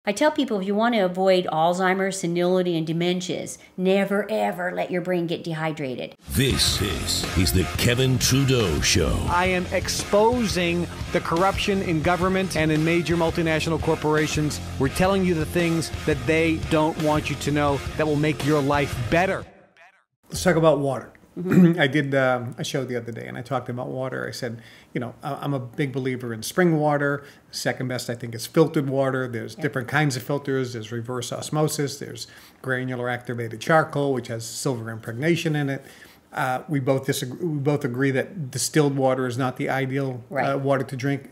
I tell people if you want to avoid Alzheimer's, senility, and dementias, never ever let your brain get dehydrated. This is the Kevin Trudeau Show. I am exposing the corruption in government and in major multinational corporations. We're telling you the things that they don't want you to know that will make your life better. Let's talk about water. I did a show the other day and I talked about water. I said, you know, I'm a big believer in spring water. Second best, I think, is filtered water. There's different kinds of filters. There's reverse osmosis. There's granular activated charcoal, which has silver impregnation in it. We both agree that distilled water is not the ideal water to drink,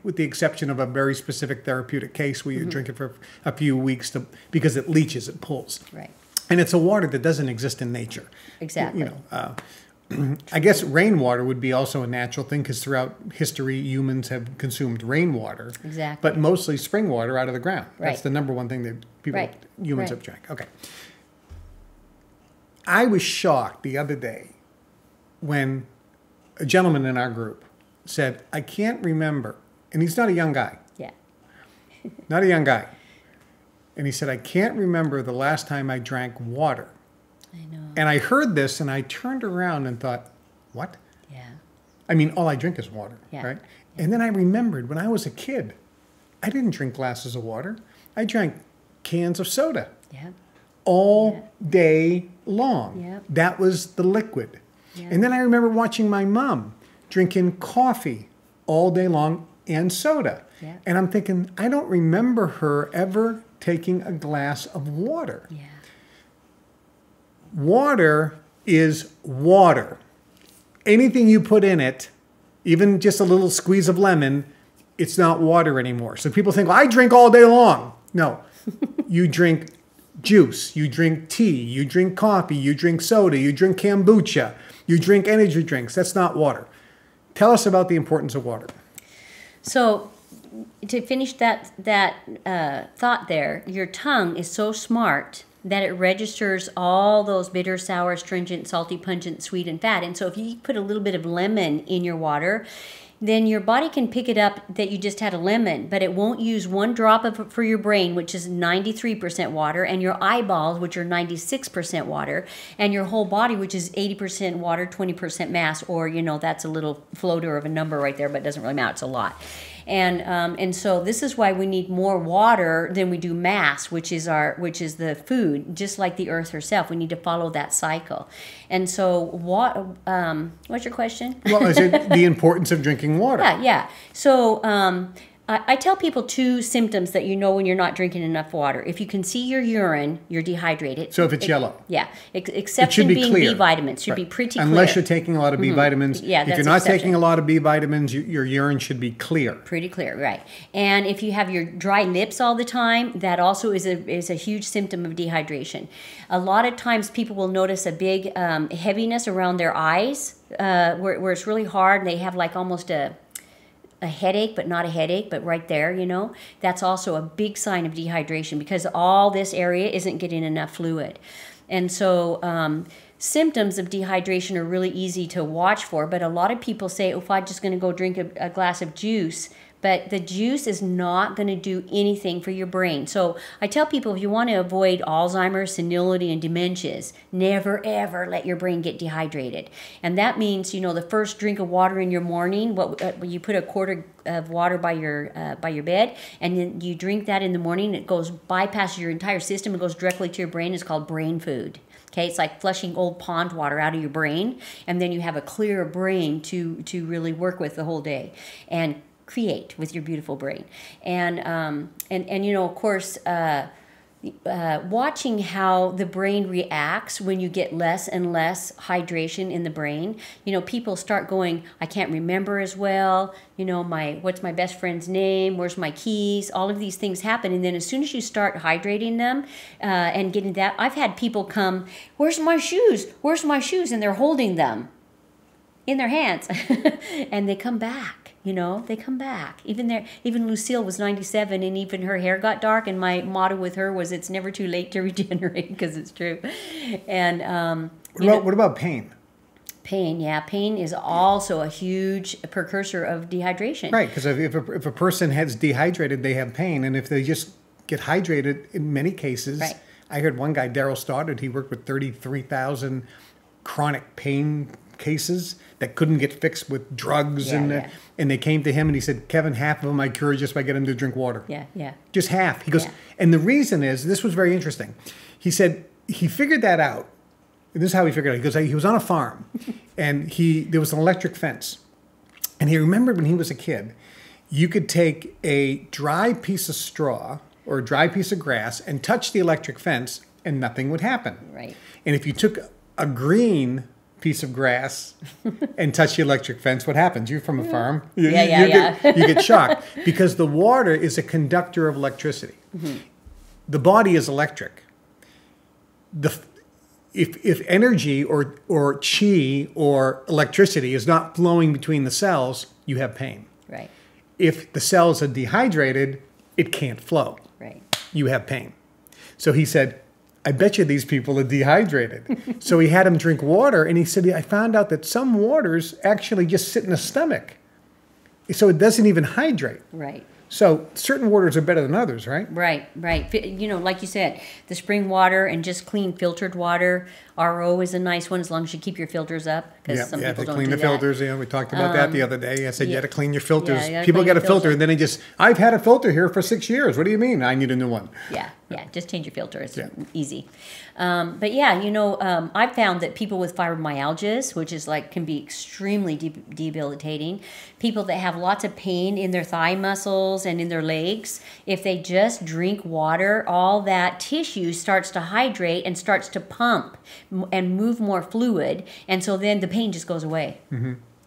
with the exception of a very specific therapeutic case where you drink it for a few weeks because it leaches, it pulls. Right. And it's a water that doesn't exist in nature. Exactly. You know, I guess rainwater would be also a natural thing because throughout history, humans have consumed rainwater. Exactly. But mostly spring water out of the ground. Right. That's the number one thing that humans have drank. Okay. I was shocked the other day when a gentleman in our group said, I can't remember, and he's not a young guy. Yeah. Not a young guy. And he said, I can't remember the last time I drank water. I know. And I heard this and I turned around and thought, what? Yeah. I mean, all I drink is water, right? Yeah. And then I remembered when I was a kid, I didn't drink glasses of water. I drank cans of soda all day long. Yeah. That was the liquid. Yeah. And then I remember watching my mom drinking coffee all day long and soda. Yeah. And I'm thinking, I don't remember her ever taking a glass of water. Yeah. Water is water. Anything you put in it, even just a little squeeze of lemon, it's not water anymore. So people think, well, I drink all day long. No, you drink juice, you drink tea, you drink coffee, you drink soda, you drink kombucha, you drink energy drinks. That's not water. Tell us about the importance of water. So, to finish that thought there, your tongue is so smart that it registers all those bitter, sour, astringent, salty, pungent, sweet, and fat. And so if you put a little bit of lemon in your water, then your body can pick it up that you just had a lemon, but it won't use one drop of it for your brain, which is 93% water, and your eyeballs, which are 96% water, and your whole body, which is 80% water, 20% mass, or, you know, that's a little floater of a number right there, but it doesn't really matter, it's a lot. And so this is why we need more water than we do mass, which is the food, just like the earth herself. We need to follow that cycle. And so what's your question? Well, is it the importance of drinking water? Yeah. So I tell people two symptoms that you know when you're not drinking enough water. If you can see your urine, you're dehydrated. So if it's yellow? Yeah. Exception being clear. B vitamins. Should be pretty clear. Unless you're taking a lot of B vitamins. Yeah, if you're not taking a lot of B vitamins, your urine should be clear. Pretty clear, right. And if you have your dry lips all the time, that also is a huge symptom of dehydration. A lot of times people will notice a big heaviness around their eyes where it's really hard and they have like almost a headache, but not a headache, but right there, you know, that's also a big sign of dehydration because all this area isn't getting enough fluid. And so symptoms of dehydration are really easy to watch for, but a lot of people say, oh, if I'm just going to go drink a glass of juice, but the juice is not going to do anything for your brain. So I tell people if you want to avoid Alzheimer's, senility, and dementias, never ever let your brain get dehydrated. And that means, you know, the first drink of water in your morning, you put a quarter of water by your bed, and then you drink that in the morning. It bypasses your entire system. It goes directly to your brain. It's called brain food. Okay, it's like flushing old pond water out of your brain, and then you have a clear brain to really work with the whole day and create with your beautiful brain. And you know, of course, watching how the brain reacts when you get less and less hydration in the brain. You know, people start going, I can't remember as well, you know, what's my best friend's name, where's my keys, all of these things happen. And then as soon as you start hydrating them and getting that, I've had people come, where's my shoes, and they're holding them in their hands and they come back. You know, they come back. Even Lucille was 97, and even her hair got dark. And my motto with her was, "It's never too late to regenerate," because it's true. And what about pain? Pain, yeah. Pain is also a huge precursor of dehydration. Right, because if a person has dehydrated, they have pain, and if they just get hydrated in many cases. Right. I heard one guy, Daryl Stoddard, he worked with 33,000 chronic pain cases that couldn't get fixed with drugs. And they came to him and he said, Kevin, half of them I cure just by getting them to drink water. Yeah. Just half. He goes, and the reason is, this was very interesting. He said he figured that out. This is how he figured it out. He goes, he was on a farm and there was an electric fence. And he remembered when he was a kid, you could take a dry piece of straw or a dry piece of grass and touch the electric fence and nothing would happen. Right. And if you took a green piece of grass and touch the electric fence, what happens? You're from a farm. You get shocked because the water is a conductor of electricity. The body is electric. If energy or chi or electricity is not flowing between the cells, you have pain. Right. If the cells are dehydrated, it can't flow. Right. You have pain. So he said, I bet you these people are dehydrated. So he had him drink water, and he said, I found out that some waters actually just sit in the stomach. So it doesn't even hydrate. Right. So certain waters are better than others, right? Right. You know, like you said, the spring water and just clean filtered water. RO is a nice one as long as you keep your filters up, because some people don't clean do the that. filters. We talked about that the other day. I said you had to clean your filters. you gotta People clean get a your filter filter. and then I've had a filter here for 6 years. What do you mean? I need a new one. Yeah, just change your filter. It's easy. But yeah, you know, I've found that people with fibromyalgia, which is can be extremely debilitating, people that have lots of pain in their thigh muscles and in their legs, if they just drink water, all that tissue starts to hydrate and starts to pump and move more fluid, and so then the pain just goes away.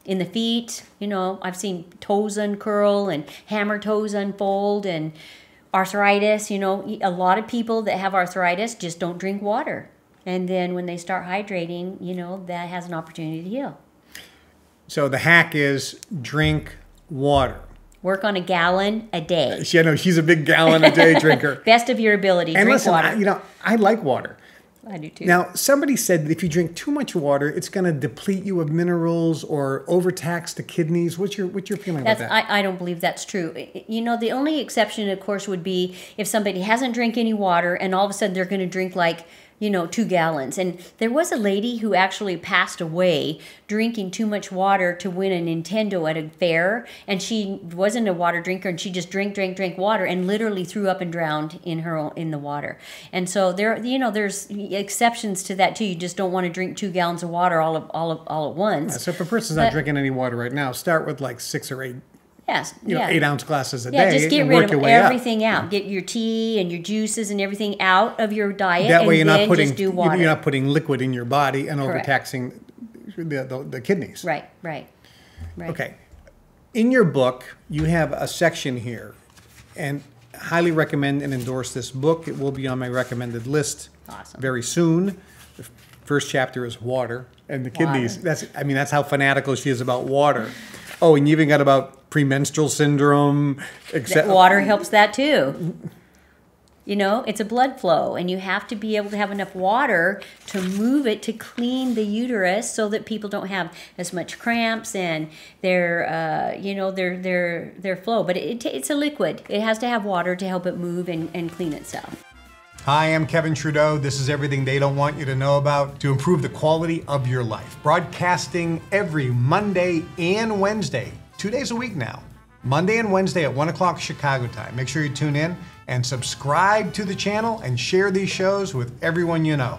In the feet, you know, I've seen toes uncurl and hammer toes unfold, and arthritis, you know, a lot of people that have arthritis just don't drink water. And then when they start hydrating, you know, that has an opportunity to heal. So the hack is drink water. Work on a gallon a day. She's a big gallon a day drinker. Best of your ability, And drink listen, water. I like water. I do too. Now, somebody said that if you drink too much water, it's going to deplete you of minerals or overtax the kidneys. What's your feeling about that? I don't believe that's true. You know, the only exception, of course, would be if somebody hasn't drank any water and all of a sudden they're going to drink 2 gallons. And there was a lady who actually passed away drinking too much water to win a Nintendo at a fair. And she wasn't a water drinker, and she just drank water and literally threw up and drowned in the water. And so there's exceptions to that too. You just don't want to drink 2 gallons of water all at once. So if a person's not drinking any water right now, start with 6 or 8. Yes. 8-ounce glasses a day. Yeah, just get and rid work of your way everything out. Get your tea and your juices and everything out of your diet. That way, just do water. you're not putting liquid in your body and Correct. overtaxing the kidneys. Right. Okay. In your book, you have a section here, and highly recommend and endorse this book. It will be on my recommended list very soon. The first chapter is water and the kidneys. That's how fanatical she is about water. Oh, and you even got about premenstrual syndrome. Water helps that too. You know, it's a blood flow, and you have to be able to have enough water to move it to clean the uterus so that people don't have as much cramps and their flow. But it's a liquid. It has to have water to help it move and clean itself. Hi, I'm Kevin Trudeau. This is everything they don't want you to know about to improve the quality of your life. Broadcasting every Monday and Wednesday, 2 days a week now. Monday and Wednesday at 1 o'clock Chicago time. Make sure you tune in and subscribe to the channel and share these shows with everyone you know.